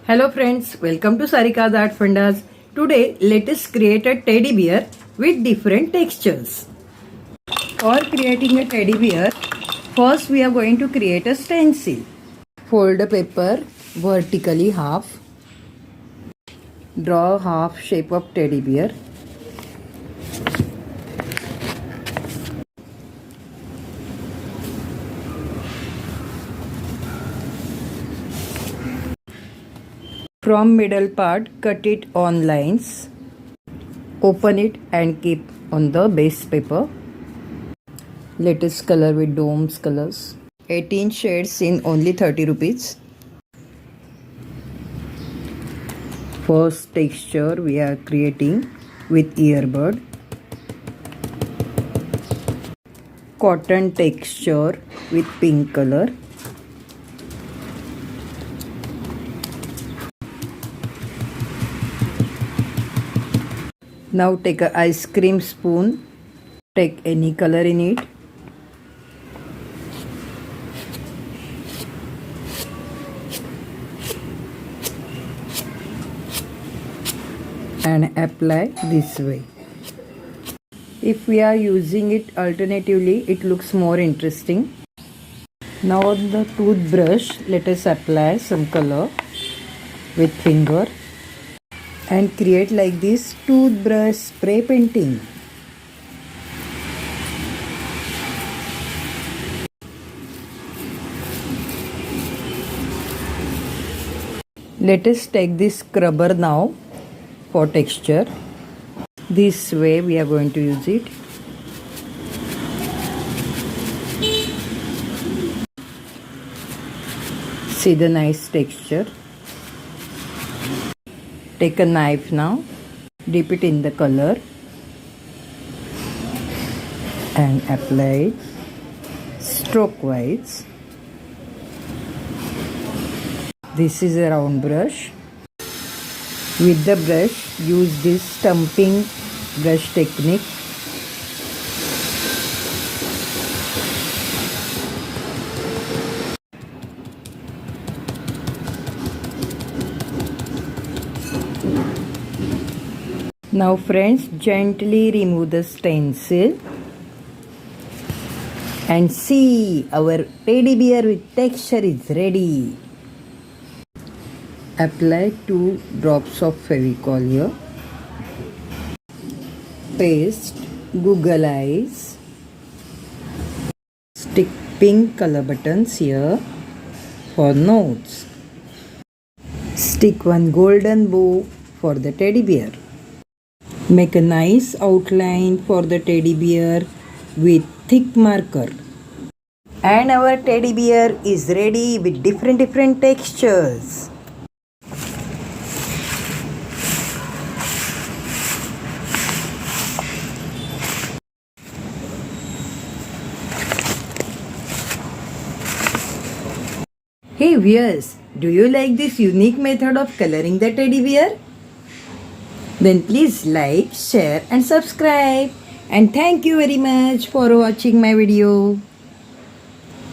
Hello friends, welcome to Sarika's Art Fundas. Today let us create a teddy bear with different textures. For creating a teddy bear, first we are going to create a stencil. Fold the paper vertically half. Draw half shape of teddy bear. From middle part, cut it on lines. Open it and keep on the base paper. Let us color with domes colors. 18 shades in only 30 rupees. First texture we are creating with earbud. Cotton texture with pink color. Now take a ice cream spoon, take any color in it. And apply this way. If we are using it alternatively, it looks more interesting. Now on the toothbrush, let us apply some color with finger. And create like this toothbrush spray painting. Let us take this scrubber now for texture. This way we are going to use it. See the nice texture. Take a knife now, dip it in the color and apply it stroke wise. This is a round brush. With the brush, use this stumping brush technique. Now friends, gently remove the stencil and see, our teddy bear with texture is ready. Apply 2 drops of Fevicol here. Paste Google eyes. Stick pink color buttons here for notes. Stick one golden bow for the teddy bear. Make a nice outline for the teddy bear with thick marker. And our teddy bear is ready with different textures. Hey viewers, do you like this unique method of coloring the teddy bear? Then please like, share and subscribe. And thank you very much for watching my video.